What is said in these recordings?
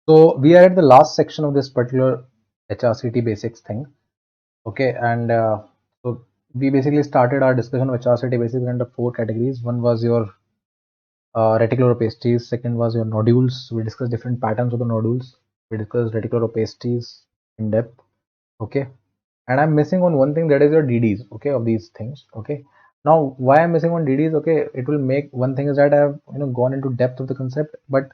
So we are at the last section of this particular HRCT basics thing. Okay, and so we basically started our discussion of HRCT basics under 4 categories. One was your reticular opacity. Second was your nodules. We discussed different patterns of the nodules. We discussed reticular opacities in depth. Okay, and I'm missing on one thing, that is your DDs. Okay, of these things. Okay, now why I'm missing on DDs? Okay, it will make one thing is that I have gone into depth of the concept, but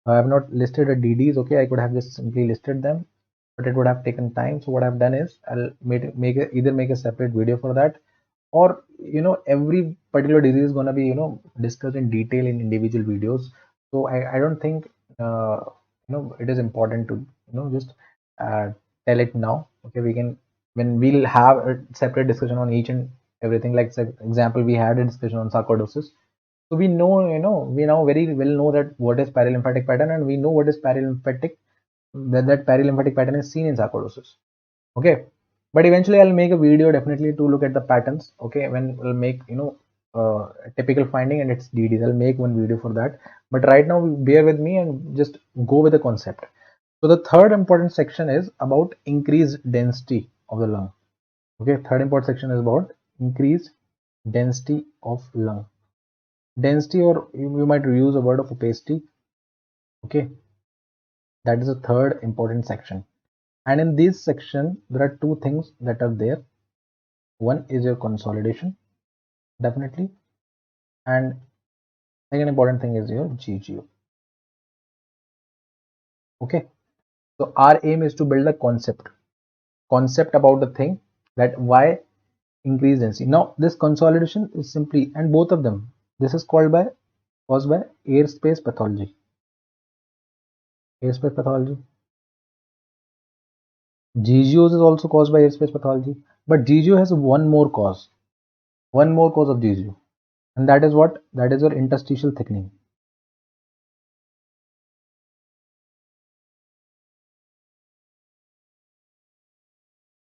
I have not listed the DDs. Okay, I could have just simply listed them, but it would have taken time. So what I've done is I'll either make a separate video for that, or every particular disease is going to be discussed in detail in individual videos. So I don't think it is important to just uh, tell it now. Okay, we can, when we'll have a separate discussion on each and everything. Like, for example, we had a discussion on sarcoidosis. So we know, we now very well know that what is perilymphatic pattern, and we know what is perilymphatic, that perilymphatic pattern is seen in sarcoidosis. Okay, but eventually I'll make a video definitely to look at the patterns. Okay, when we'll make a typical finding and its DDs, I'll make one video for that. But right now, bear with me and just go with the concept. So the third important section is about increased density of the lung. Okay, third important section is about increased density of lung. Density, or you might use a word of opacity. Okay, that is the third important section. And in this section, there are two things that are there. One is your consolidation, definitely, and second important thing is your GGO. Okay, so our aim is to build a concept about the thing, that why increase density. Now this consolidation is simply, and both of them, this is caused by airspace pathology. Airspace pathology. GGOs is also caused by airspace pathology, but GGO has one more cause of GGO, and that is what? That is your interstitial thickening.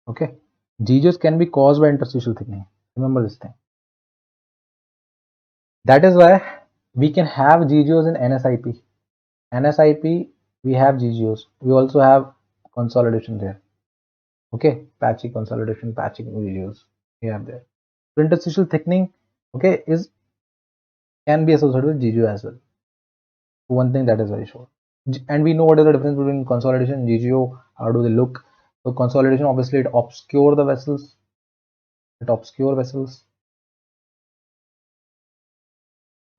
Okay, GGOs can be caused by interstitial thickening. Remember this thing. That is why we can have GGOs in NSIP. NSIP, we have GGOs. We also have consolidation there. Okay, patchy consolidation, patchy GGOs we have there. So interstitial thickening, okay, can be associated with GGO as well. One thing that is very sure. And we know what is the difference between consolidation and GGO. How do they look? So consolidation, obviously, it obscure the vessels. It obscure vessels.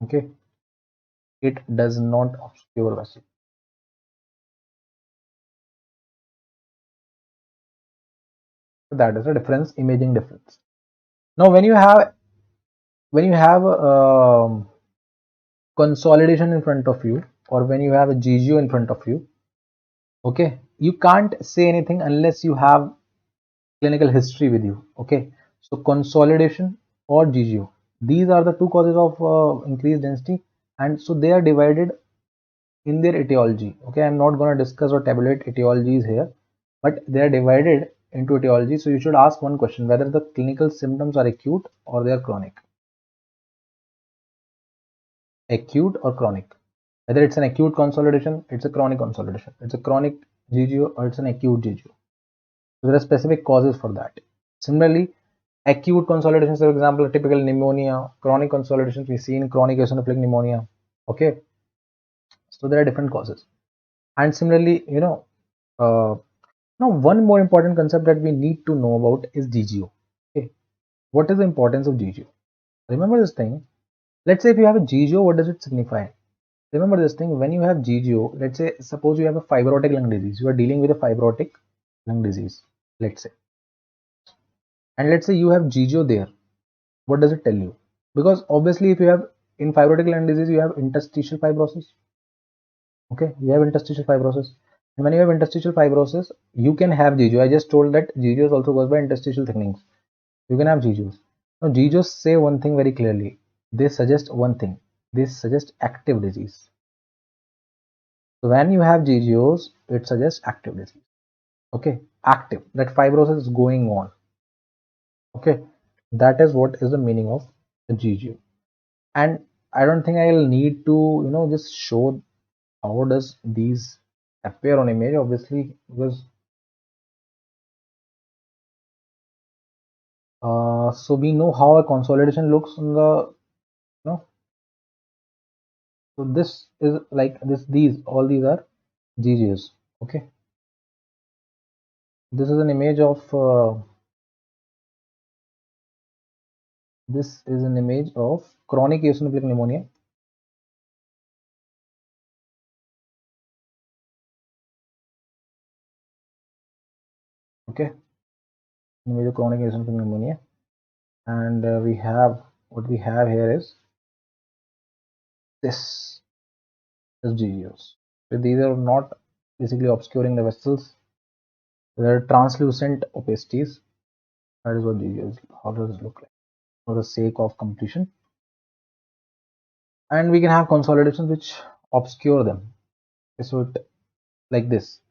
Okay, it does not obscure vessels. So that is the difference, imaging difference. Now, when you have consolidation in front of you, or when you have a GGO in front of you, okay, you can't say anything unless you have clinical history with you. Okay, so consolidation or GGO, these are the two causes of increased density, and so they are divided in their etiology. Okay, I'm not going to discuss or tabulate etiologies here, but they are divided into etiology. So you should ask one question, whether the clinical symptoms are acute or they are chronic. Acute or chronic. Whether it's an acute consolidation, it's a chronic consolidation, it's a chronic GGO, or it's an acute GGO. So there are specific causes for that. Similarly, acute consolidations, for example, typical pneumonia. Chronic consolidations we see in chronic eosinophilic pneumonia. Okay, so there are different causes. And similarly, now one more important concept that we need to know about is GGO. Okay, what is the importance of GGO? Remember this thing. Let's say if you have a GGO, what does it signify? Remember this thing, when you have GGO, let's say, suppose you have a fibrotic lung disease, you are dealing with a fibrotic lung disease, let's say, and let's say you have GGO there. What does it tell you? Because obviously, if you have, in fibrotic lung disease, you have interstitial fibrosis. Okay, you have interstitial fibrosis, and when you have interstitial fibrosis, you can have GGO. I just told that GGO is also caused by interstitial thickenings. You can have GGOs. Now GGOs say one thing very clearly. They suggest one thing. They suggest active disease. So when you have GGOs, it suggests active disease. Okay, active, that fibrosis is going on. Okay, that is what is the meaning of the GGO. And I don't think I'll need to just show how does these appear on image, obviously, because so we know how a consolidation looks on the, you know, so this is like this, these all these are GGs. Okay, this is an image of this is an image of chronic eosinophilic pneumonia. Okay, image of chronic eosinophilic pneumonia, and we have what we have here is this GGs. So these are not basically obscuring the vessels; they are translucent opacities. That is what GGs. How does it look like? For the sake of completion, and we can have consolidations which obscure them. Okay, so like this.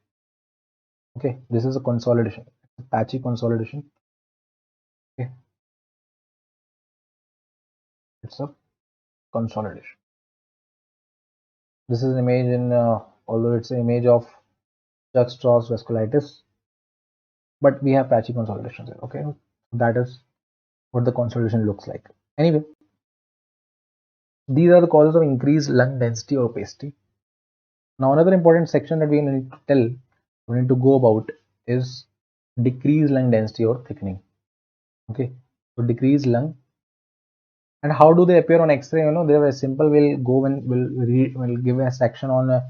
Okay, this is a consolidation, a patchy consolidation. Okay, it's a consolidation. This is an image in although it's an image of Chuck-Strauss vasculitis, but we have patchy consolidations here. Okay, that is what the consolidation looks like. Anyway, these are the causes of increased lung density or opacity. Now another important section that we need to go about is decreased lung density or thickening. Okay, so decreased lung, and how do they appear on X-ray? You know, they're very simple. We'll go and we'll give a section on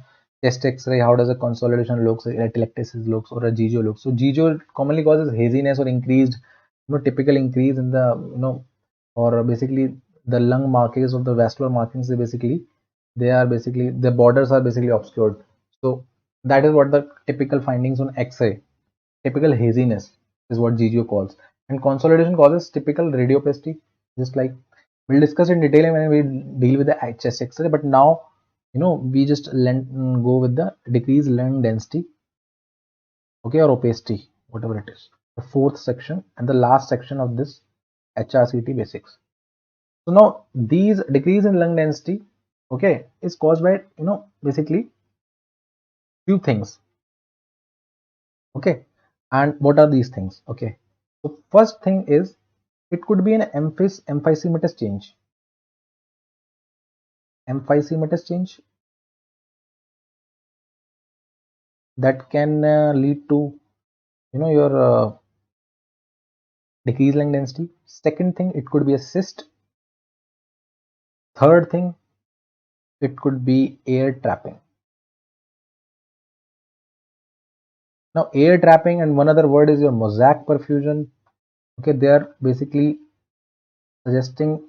chest X-ray. How does a consolidation looks, a atelectasis looks, or a GGO looks? So GGO commonly causes haziness or increased, typical increase in the, or basically the lung markings of the vascular markings. They are basically the borders are basically obscured. So that is what the typical findings on X-ray. Typical haziness is what GGO calls, and consolidation causes typical radiopacity, just like we'll discuss in detail when we deal with the chest X-ray. But now, we just go with the decreased lung density, okay, or opacity, whatever it is. The fourth section and the last section of this HRCT basics. So now these decrease in lung density, okay, is caused by basically few things. Okay, and what are these things? Okay, so first thing is it could be an emphysematous change. Emphysematous change that can lead to your decreased lung density. Second thing, it could be a cyst. Third thing, it could be air trapping. Now air trapping and one other word is your mosaic perfusion. Okay, they are basically suggesting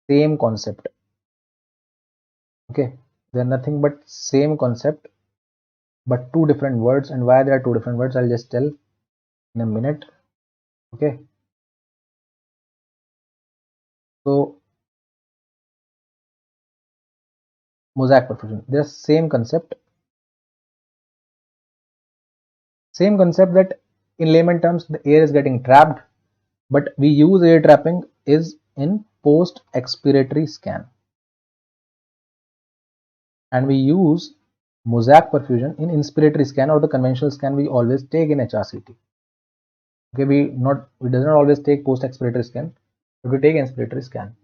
same concept. Okay, they're nothing but same concept but two different words. And why there are two different words, I'll just tell in a minute. Okay, so mosaic perfusion, they're same concept that in layman terms the air is getting trapped, but we use air trapping is in post expiratory scan, and we use mosaic perfusion in inspiratory scan, or the conventional scan we always take in HRCT. Okay, we does not always take post expiratory scan, but we take inspiratory scan.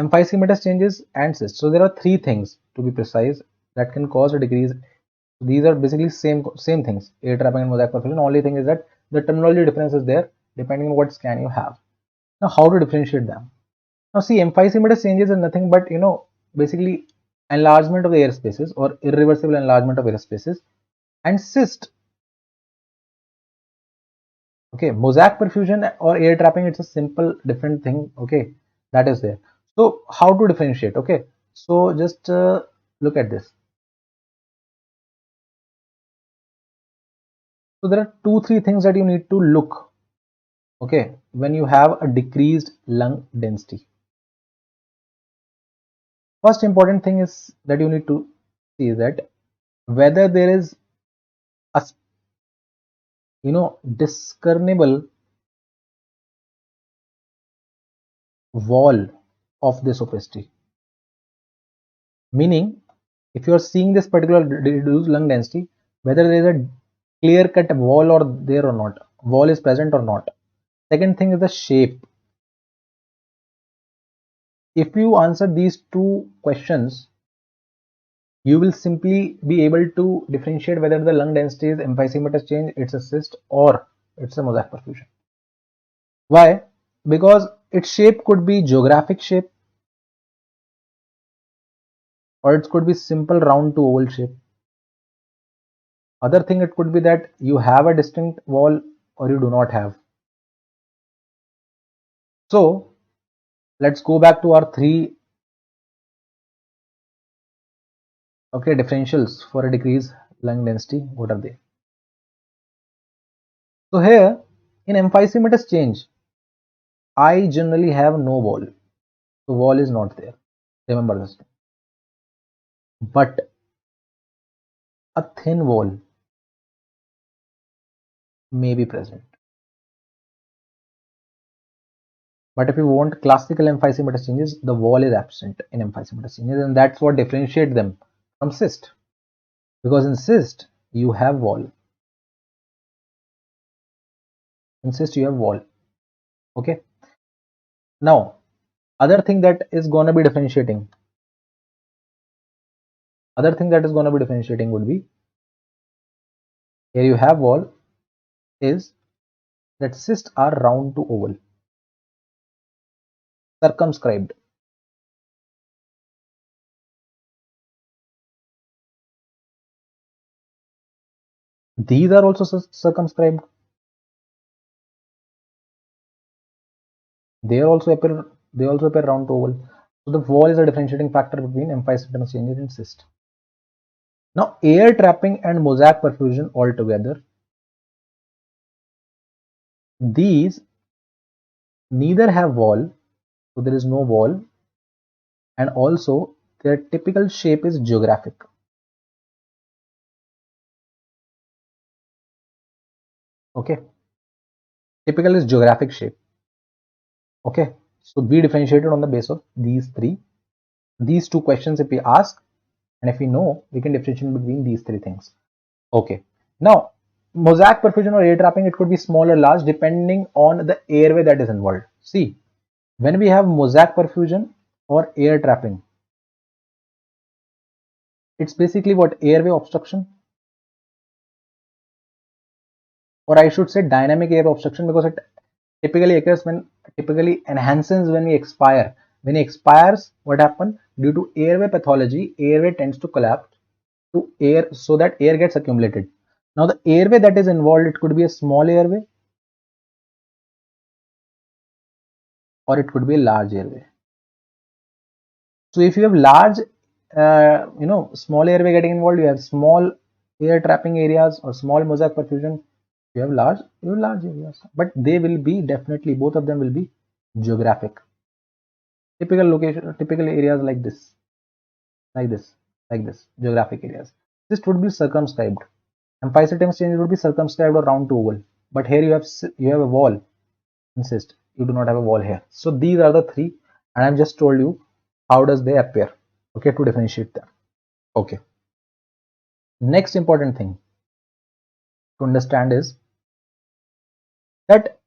Emphysematous changes and cysts. So there are three things to be precise that can cause a decrease. These are basically same things, air trapping and mosaic perfusion. Only thing is that the terminology difference is there depending on what scan you have. Now how to differentiate them? Now see, emphysematous changes is nothing but basically enlargement of the air spaces or irreversible enlargement of air spaces, and cyst. Okay, mosaic perfusion or air trapping, it's a simple different thing. Okay, that is there. So how to differentiate? Okay, so just look at this. So there are 2-3 things that you need to look, okay, when you have a decreased lung density. First important thing is that you need to see that whether there is a discernible wall of this opacity. Meaning, if you are seeing this particular reduced lung density, whether there is a clear cut wall or there or not, wall is present or not. Second thing is the shape. If you answer these two questions, you will simply be able to differentiate whether the lung density is emphysematous change, it's a cyst, or it's a mosaic perfusion. Why? Because its shape could be geographic shape, or it could be simple round to oval shape. Other thing, it could be that you have a distinct wall or you do not have. So let's go back to our three differentials for a decreased lung density. What are they? So here in emphysematous change, I generally have no wall. So wall is not there. Remember this. But a thin wall may be present. But if you want classical emphysematous changes, the wall is absent in emphysematous changes, and that's what differentiates them from cyst. Because in cyst, you have wall. In cyst, you have wall. Okay. Now, other thing that is going to be differentiating. Other thing that is going to be differentiating would be, here you have wall, is that cysts are round to oval, circumscribed. These are also circumscribed. They also appear round to oval. So the wall is a differentiating factor between emphysematous changes and cyst. Now air trapping and mosaic perfusion altogether, these neither have wall, so there is no wall, and also their typical shape is geographic. Okay, typical is geographic shape. Okay, so we differentiated on the basis of these two questions. If we ask and if we know, we can differentiate between these three things. Okay, now mosaic perfusion or air trapping, it could be small or large depending on the airway that is involved. See, when we have mosaic perfusion or air trapping, it's basically what, airway obstruction, or I should say dynamic airway obstruction, because it typically occurs when, typically enhances when we expire. When it expires, what happens? Due to airway pathology, airway tends to collapse to air, so that air gets accumulated. Now the airway that is involved, it could be a small airway or it could be a large airway. So if you have large, small airway getting involved, you have small air trapping areas or small mosaic perfusion. You have large areas, but they will be definitely, both of them will be geographic. Typical location, typical areas like this, geographic areas. This would be circumscribed. Emphysematous change would be circumscribed or round to oval. But here you have a wall. Insist, you do not have a wall here. So these are the three, and I've just told you how does they appear. Okay, to differentiate them. Okay. Next important thing to understand is that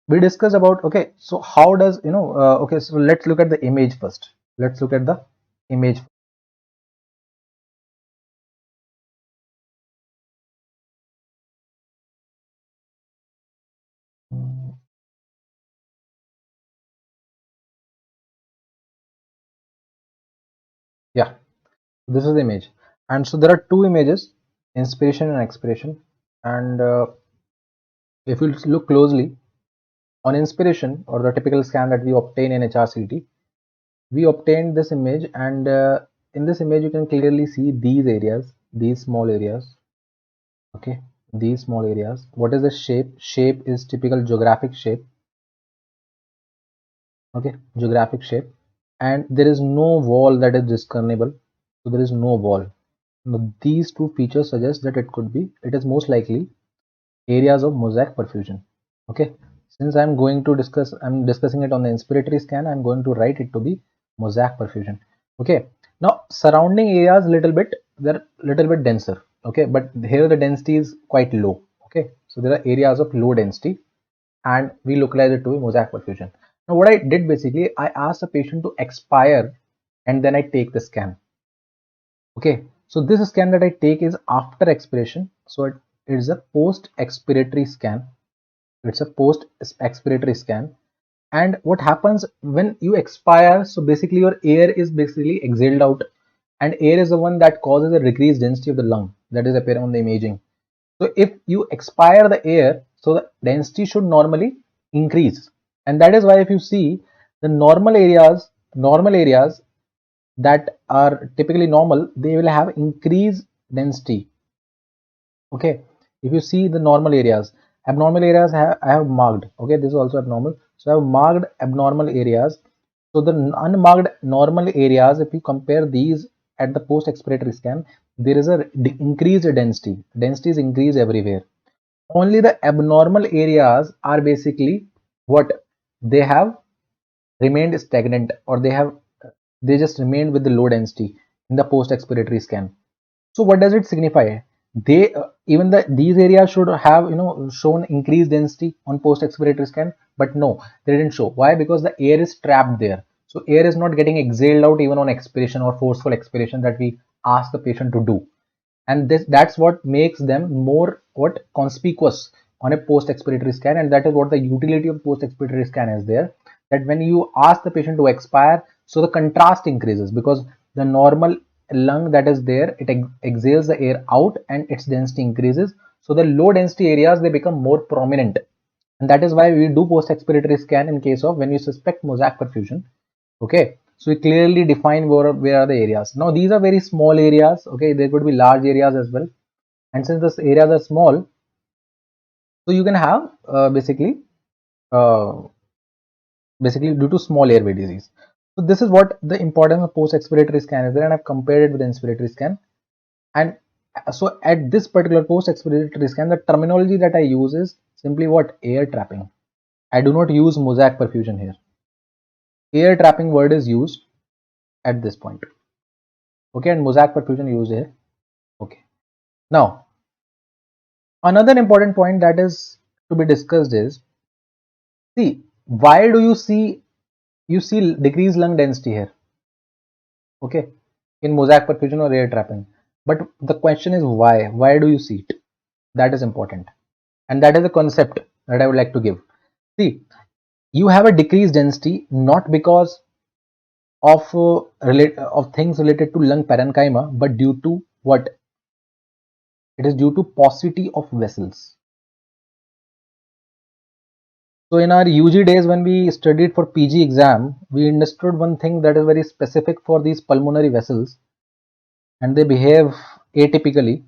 we discuss about, okay, so how does, okay, so let's look at the image first. Let's look at the image. Yeah, this is the image, and so there are two images, inspiration and expiration. And if you look closely on inspiration, or the typical scan that we obtain in HRCT, we obtained this image, and in this image you can clearly see these areas, these small areas. Okay, these small areas. What is the shape? Shape is typical geographic shape. Okay, geographic shape, and there is no wall that is discernible. So there is no wall. Now, these two features suggest that it is most likely areas of mosaic perfusion. Okay, since I'm discussing it on the inspiratory scan, I'm going to write it to be mosaic perfusion. Okay, now surrounding areas they're little bit denser. okay, but here the density is quite low. Okay, so there are areas of low density, and we localize it to a mosaic perfusion. Now what I did basically, I asked the patient to expire and then I take the scan. Okay, so this scan that I take is after expiration, so it is a post expiratory scan. It's a post expiratory scan. And what happens when you expire, so basically your air is basically exhaled out, and air is the one that causes a decreased density of the lung that is apparent on the imaging. So if you expire the air, so the density should normally increase, and that is why if you see the normal areas that are typically normal, they will have increased density. Okay, if you see the normal areas, abnormal areas I have marked. Okay, this is also abnormal, so I have marked abnormal areas. So the unmarked normal areas, if you compare these at the post expiratory scan, there is a increased density is increased everywhere. Only the abnormal areas are basically what they have remained stagnant, or they just remained with the low density in the post expiratory scan. So what does it signify? They even these areas should have shown increased density on post expiratory scan, but no, they didn't show. Why? Because the air is trapped there. So air is not getting exhaled out even on expiration or forceful expiration that we ask the patient to do, and that's what makes them more conspicuous on a post expiratory scan, and that is what the utility of post expiratory scan is there, that when you ask the patient to expire, so the contrast increases because the normal lung that is there, it exhales the air out and its density increases, so the low density areas, they become more prominent, and that is why we do post expiratory scan in case of when we suspect mosaic perfusion. Okay, so we clearly define where are the areas. Now these are very small areas. Okay, there could be large areas as well, and since these areas are small, so you can have uh, basically due to small airway disease. So this is what the importance of post expiratory scan is there, and I've compared it with inspiratory scan. And so at this particular post expiratory scan, the terminology that I use is simply what? Air trapping. I do not use mosaic perfusion here. Air trapping word is used at this point. Okay, and mosaic perfusion used here. Okay, now another important point that is to be discussed is, see, why do you see decreased lung density here? Okay, in mosaic perfusion or air trapping, but the question is why do you see it? That is important, and that is the concept that I would like to give. See, you have a decreased density not because of things related to lung parenchyma, but due to what? It is due to paucity of vessels. So in our UG days, when we studied for PG exam, we understood one thing that is very specific for these pulmonary vessels, and they behave atypically,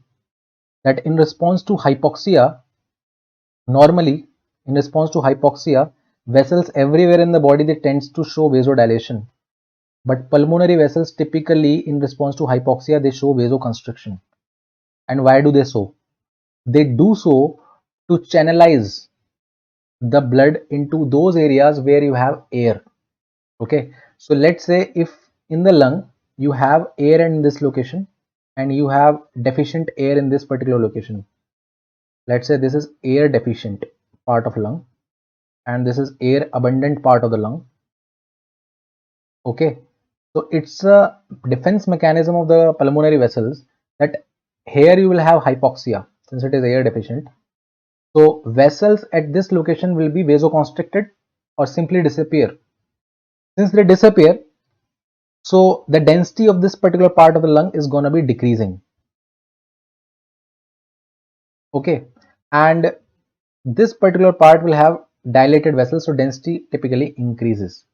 that in response to hypoxia, normally in response to hypoxia, vessels everywhere in the body, they tends to show vasodilation, but pulmonary vessels typically in response to hypoxia, they show vasoconstriction. And why do they so? They do so to channelize the blood into those areas where you have air. Okay, so let's say if in the lung you have air in this location and you have deficient air in this particular location. Let's say this is air deficient part of lung and this is air abundant part of the lung. Okay, so it's a defense mechanism of the pulmonary vessels that here you will have hypoxia since it is air deficient. So vessels at this location will be vasoconstricted or simply disappear. Since they disappear, so the density of this particular part of the lung is going to be decreasing. Okay, and this particular part will have dilated vessels, so density typically increases.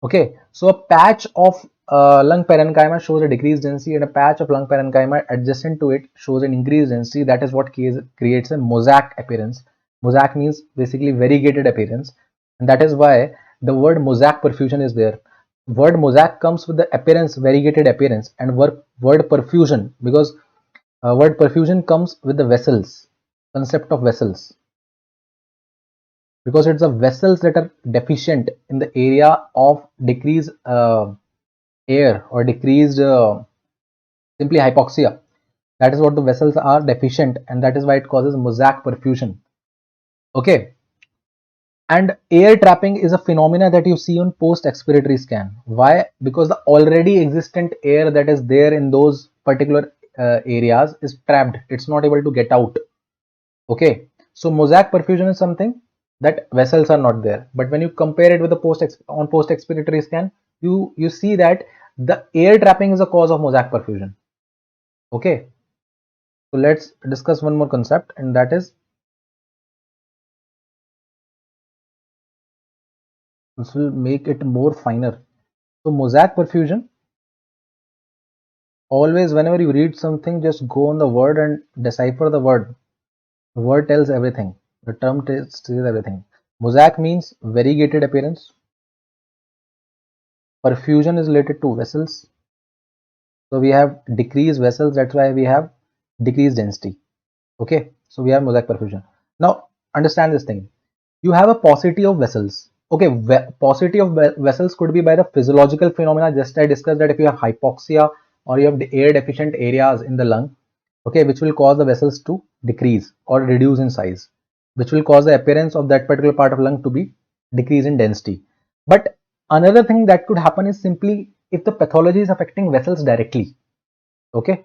Okay, so a patch of lung parenchyma shows a decreased density, and a patch of lung parenchyma adjacent to it shows an increased density. That is what creates a mosaic appearance. Mosaic means basically variegated appearance, and that is why the word mosaic perfusion is there. Word mosaic comes with the appearance, variegated appearance, and word perfusion, because word perfusion comes with the vessels, concept of vessels, because it's the vessels that are deficient in the area of decreased air or decreased simply hypoxia. That is what the vessels are deficient, and that is why it causes mosaic perfusion. Okay. And air trapping is a phenomena that you see on post-expiratory scan. Why? Because the already existent air that is there in those particular areas is trapped. It's not able to get out. Okay. So mosaic perfusion is something that vessels are not there. But when you compare it with the post-expiratory scan, you see that the air trapping is a cause of mosaic perfusion. Okay. So let's discuss one more concept, and that is, this will make it more finer. So mosaic perfusion, always whenever you read something, just go on the word and decipher the word. The word tells everything. The term tells everything. Mosaic means variegated appearance. Perfusion is related to vessels. So we have decreased vessels, that's why we have decreased density. Okay, so we have mosaic perfusion. Now understand this thing. You have a paucity of vessels. Okay, paucity of vessels could be by the physiological phenomena. Just I discussed that if you have hypoxia or you have the air deficient areas in the lung, okay, which will cause the vessels to decrease or reduce in size, which will cause the appearance of that particular part of lung to be decrease in density. But another thing that could happen is simply if the pathology is affecting vessels directly. Okay,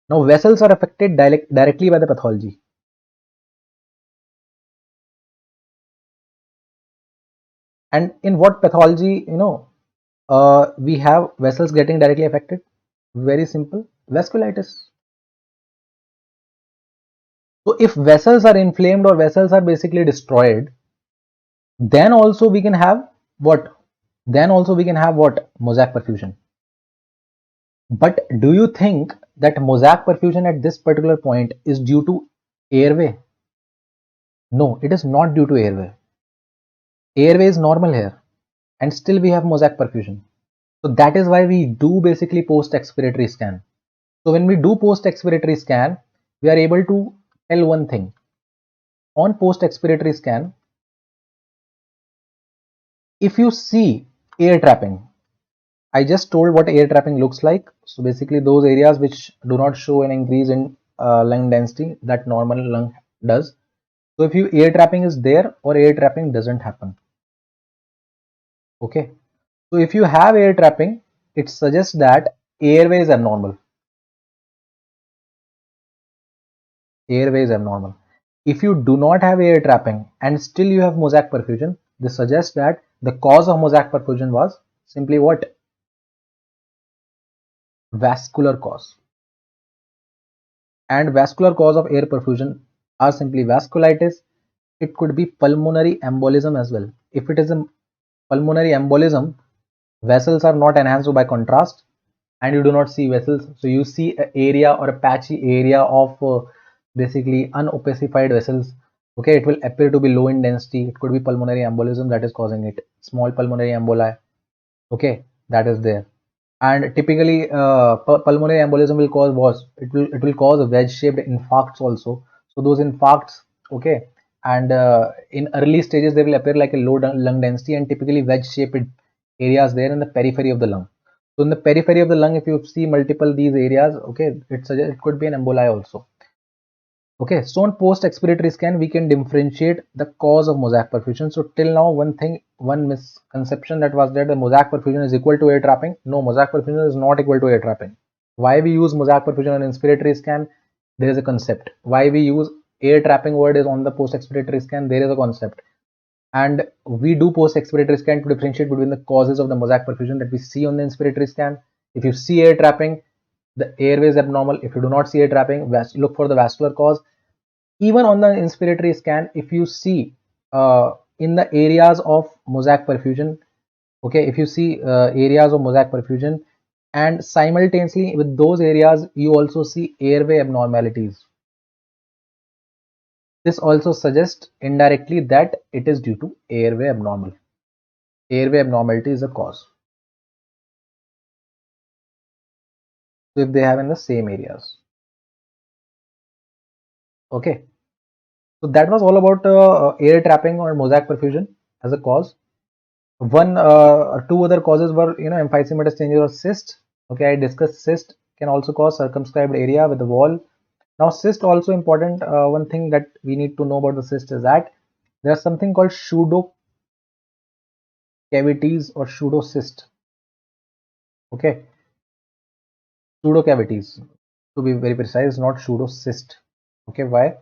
now vessels are affected directly by the pathology. And in what pathology, we have vessels getting directly affected? Very simple, vasculitis. So if vessels are inflamed or vessels are basically destroyed, then also we can have what? Then also we can have what? Mosaic perfusion. But do you think that mosaic perfusion at this particular point is due to airway? No, it is not due to airway. Airway is normal here, and still we have mosaic perfusion. So that is why we do basically post-expiratory scan. So when we do post-expiratory scan, we are able to tell one thing. On post-expiratory scan, if you see air trapping, I just told what air trapping looks like. So basically those areas which do not show an increase in lung density that normal lung does. So if you air trapping is there or air trapping doesn't happen. Okay. So if you have air trapping, it suggests that airway is abnormal. Airway is abnormal. If you do not have air trapping and still you have mosaic perfusion, this suggests that the cause of mosaic perfusion was simply what? Vascular cause. And vascular cause of air perfusion are simply vasculitis. It could be pulmonary embolism as well. If it is a pulmonary embolism, vessels are not enhanced by contrast and you do not see vessels. So you see an area or a patchy area of basically unopecified vessels. Okay, it will appear to be low in density. It could be pulmonary embolism that is causing it. Small pulmonary emboli. Okay, that is there. And typically pulmonary embolism will cause what? It will cause wedge shaped infarcts also. So those infarcts, okay, and in early stages they will appear like a low lung density and typically wedge shaped areas there in the periphery of the lung. So in the periphery of the lung, if you see multiple these areas, okay, it could be an emboli also. Okay, so on post-expiratory scan, we can differentiate the cause of mosaic perfusion. So till now, one misconception that was that the mosaic perfusion is equal to air trapping. No, mosaic perfusion is not equal to air trapping. Why we use mosaic perfusion on inspiratory scan? There is a concept. Why we use air trapping word is on the post-expiratory scan? There is a concept. And we do post-expiratory scan to differentiate between the causes of the mosaic perfusion that we see on the inspiratory scan. If you see air trapping, the airway is abnormal. If you do not see air trapping, look for the vascular cause. Even on the inspiratory scan, if you see in the areas of mosaic perfusion, okay, if you see areas of mosaic perfusion and simultaneously with those areas you also see airway abnormalities, this also suggests indirectly that it is due to airway abnormality is a cause. So if they have in the same areas. Okay, so that was all about air trapping or mosaic perfusion as a cause. Two other causes were, emphysematous changes or cyst. Okay, I discussed cyst can also cause circumscribed area with the wall. Now cyst also important. One thing that we need to know about the cyst is that there's something called pseudo cavities or pseudocyst. Okay, pseudo cavities to be very precise, not pseudocyst. Okay, why?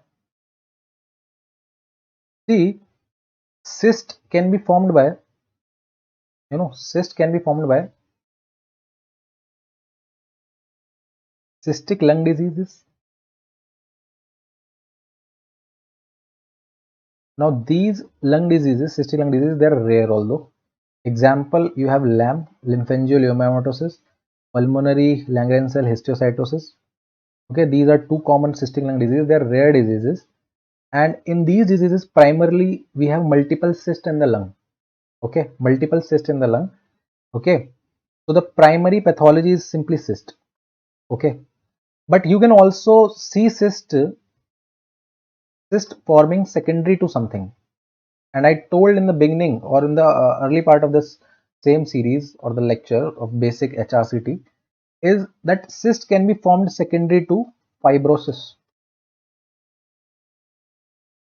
See, cyst can be formed by, cyst can be formed by cystic lung diseases. Now these lung diseases, cystic lung diseases, they are rare although. Example, you have LAM, lymphangioliomyomatosis, pulmonary Langerhans cell histiocytosis. Okay, these are two common cystic lung diseases. They are rare diseases, and in these diseases, primarily we have multiple cysts in the lung. Okay, multiple cysts in the lung. Okay, so the primary pathology is simply cyst. Okay, but you can also see cyst forming secondary to something. And I told in the beginning or in the early part of this same series or the lecture of basic HRCT is that cyst can be formed secondary to fibrosis.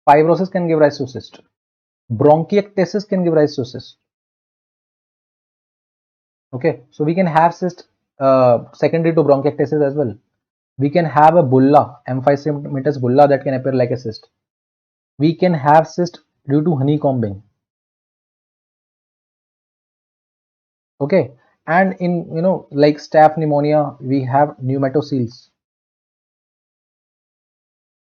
Fibrosis can give rise to cyst. Bronchiectasis can give rise to cyst. Okay, so we can have cyst secondary to bronchiectasis as well. We can have a bulla, emphysematous bulla that can appear like a cyst. We can have cyst due to honeycombing. Okay, and in like staph pneumonia, we have pneumatoceles.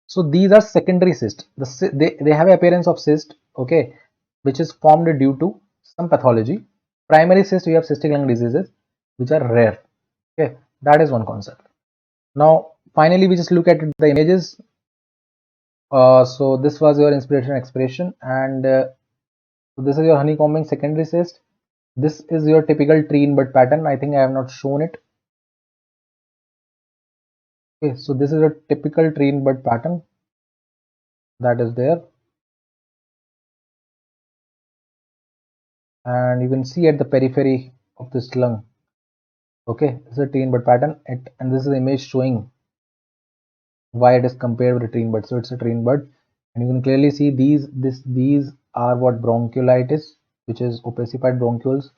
So these are secondary cysts. They have appearance of cyst, okay, which is formed due to some pathology. Primary cyst, we have cystic lung diseases, which are rare. Okay, that is one concept. Now, finally, we just look at the images. So this was your inspiration expression, and so this is your honeycombing secondary cyst. This is your typical tree in bud pattern. I think I have not shown it. Okay, so this is a typical tree in bud pattern that is there, and you can see at the periphery of this lung. Okay, this is a tree in bud pattern, and this is the image showing why it is compared with a tree in bud. So it's a tree in bud, and you can clearly see these are what bronchiolitis, which is opacified bronchioles.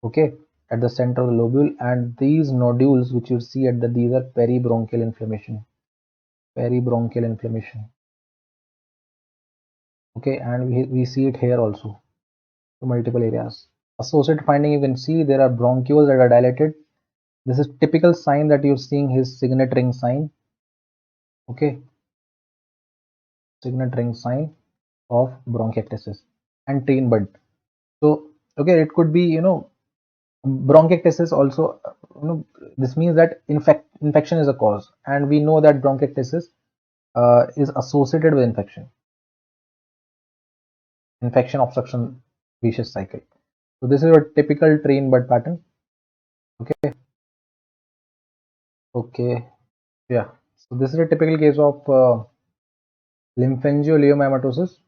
Okay, at the center of the lobule, and these nodules which you see at these are peribronchial inflammation. Peribronchial inflammation. Okay, and we see it here also to multiple areas. Associated finding, you can see there are bronchioles that are dilated. This is typical sign that you're seeing his signet ring sign. Okay, signet ring sign of bronchiectasis and tree in bud. So okay, it could be bronchiectasis also. This means that infection is a cause, and we know that bronchiectasis is associated with infection obstruction vicious cycle. So this is a typical tree in bud pattern. Okay, yeah. So this is a typical case of lymphangioliomyomatosis.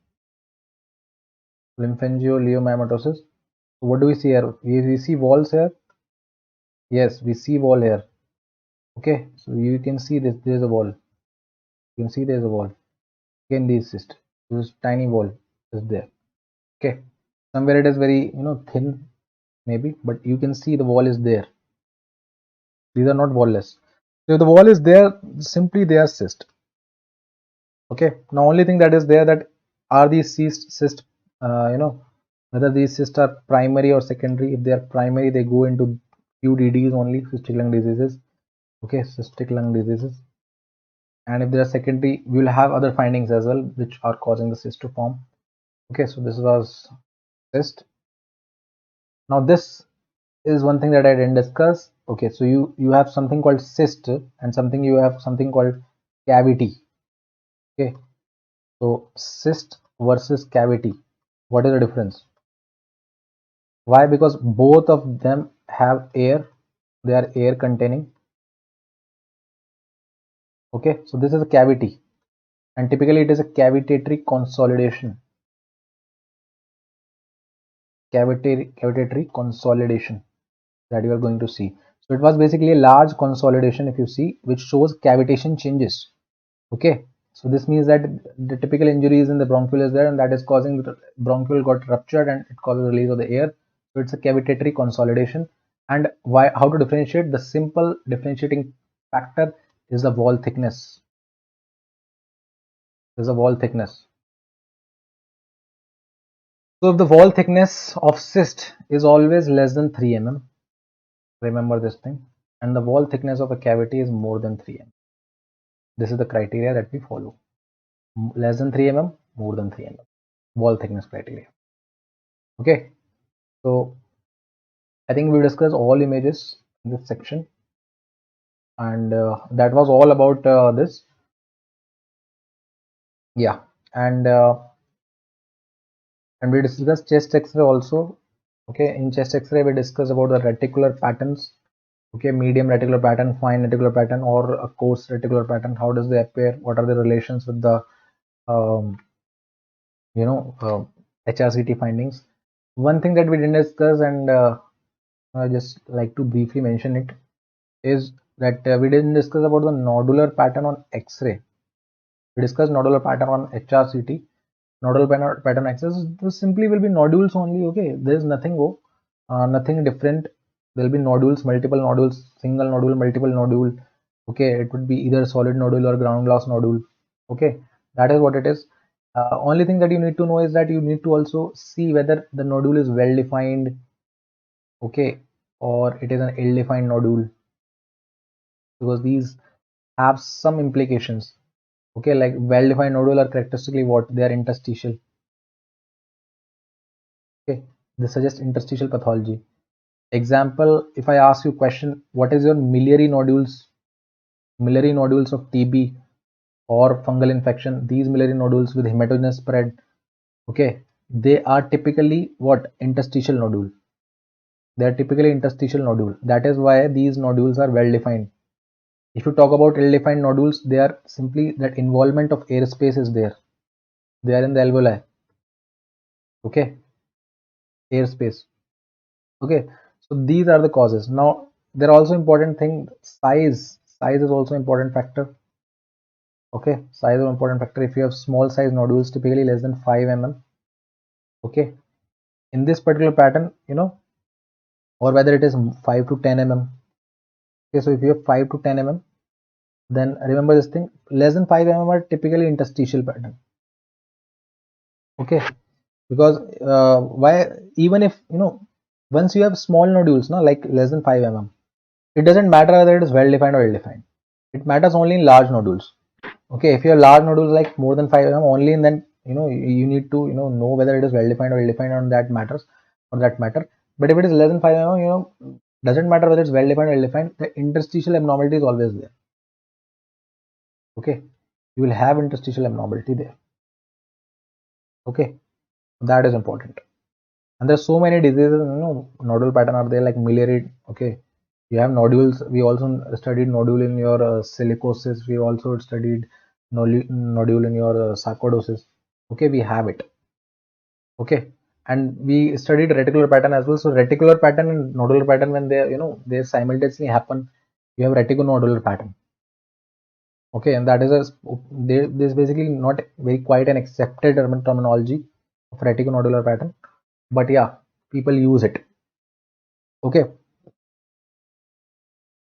Lymphangioliomyomatosis. So what do we see here? We see walls here. Yes, we see wall here. Okay, so you can see this. There's a wall. You can see there's a wall. Again, this cyst. This tiny wall is there. Okay, somewhere it is very thin, maybe, but you can see the wall is there. These are not wall-less. So if the wall is there, simply they are cyst. Okay, now only thing that is there, that are these cyst whether these cysts are primary or secondary. If they are primary, they go into QDDs only, cystic lung diseases. Okay, cystic lung diseases. And if they are secondary, we will have other findings as well which are causing the cyst to form. Okay, so this was cyst. Now this is one thing that I didn't discuss. Okay, so you have something called cyst and you have something called cavity. Okay, so cyst versus cavity, what is the difference? Why? Because both of them have air. They are air containing. Okay, so this is a cavity, and typically it is a cavitatory consolidation. Cavitatory consolidation that you are going to see. So it was basically a large consolidation, if you see, which shows cavitation changes. Okay, so this means that the typical injuries in the bronchiole is there, and that is causing the bronchiole got ruptured and it causes release of the air. So it's a cavitatory consolidation. And why? How to differentiate? The simple differentiating factor is the wall thickness. Is the wall thickness. So if the wall thickness of cyst is always less than 3 mm, remember this thing, and the wall thickness of a cavity is more than 3 mm. This is the criteria that we follow. Less than 3 mm, more than 3 mm. Wall thickness criteria. Okay, so I think we discussed all images in this section, and that was all about this. Yeah, and we discussed chest X-ray also. Okay, in chest X-ray we discussed about the reticular patterns. Okay, medium reticular pattern, fine reticular pattern, or a coarse reticular pattern. How does they appear? What are the relations with the um, HRCT findings? One thing that we didn't discuss, and I just like to briefly mention it, is that we didn't discuss about the nodular pattern on X-ray. We discussed nodular pattern on HRCT. Nodular pattern X-ray simply will be nodules only. Okay, there is nothing nothing different. There will be nodules, multiple nodules, single nodule, multiple nodule. Okay, it would be either solid nodule or ground glass nodule. Okay, that is what it is. Only thing that you need to know is that you need to also see whether the nodule is well defined, okay, or it is an ill defined nodule, because these have some implications. Okay, like well defined nodule are characteristically what? They are interstitial. Okay, this suggests interstitial pathology. Example, if I ask you question, what is your miliary nodules? Miliary nodules of TB or fungal infection, these miliary nodules with hematogenous spread, okay, they are typically what? Interstitial nodule. They are typically interstitial nodule. That is why these nodules are well defined. If you talk about ill defined nodules, they are simply that involvement of airspace is there. They are in the alveoli. Okay, airspace. Okay, so these are the causes. Now there are also important thing, size is also important factor. Okay, size is an important factor. If you have small size nodules, typically less than 5 mm, okay, in this particular pattern, or whether it is 5 to 10 mm. Okay, so if you have 5 to 10 mm, then remember this thing, less than 5 mm are typically interstitial pattern. Okay, because why? Even if once you have small nodules, no, like less than 5 mm, it doesn't matter whether it is well defined or ill defined. It matters only in large nodules. Okay, if you have large nodules like more than 5 mm, only in then you need to know whether it is well defined or ill defined, on that matters, or that matter. But if it is less than 5 mm, doesn't matter whether it's well defined or ill defined, the interstitial abnormality is always there. Okay, you will have interstitial abnormality there. Okay, that is important. And there's so many diseases, nodule pattern are there, like miliary. Okay, you have nodules. We also studied nodule in your silicosis. We also studied nodule in your sarcoidosis. Okay, we have it. Okay, and we studied reticular pattern as well. So reticular pattern and nodular pattern, when they simultaneously happen, you have reticunodular pattern. Okay, and that is there's basically not very quite an accepted terminology of reticunodular pattern, but yeah, people use it. Okay,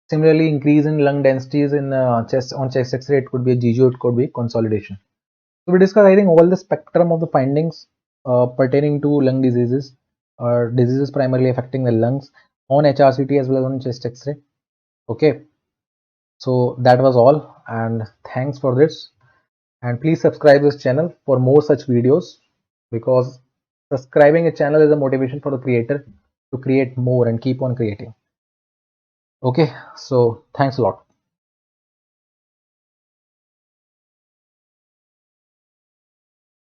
similarly, increase in lung densities in chest X-ray, it could be a GGO, it could be consolidation. So we discussed, I think, all the spectrum of the findings pertaining to lung diseases, or diseases primarily affecting the lungs, on HRCT as well as on chest X-ray. Okay, so that was all, and thanks for this. And please subscribe this channel for more such videos, because subscribing a channel is a motivation for the creator to create more and keep on creating. Okay, so thanks a lot.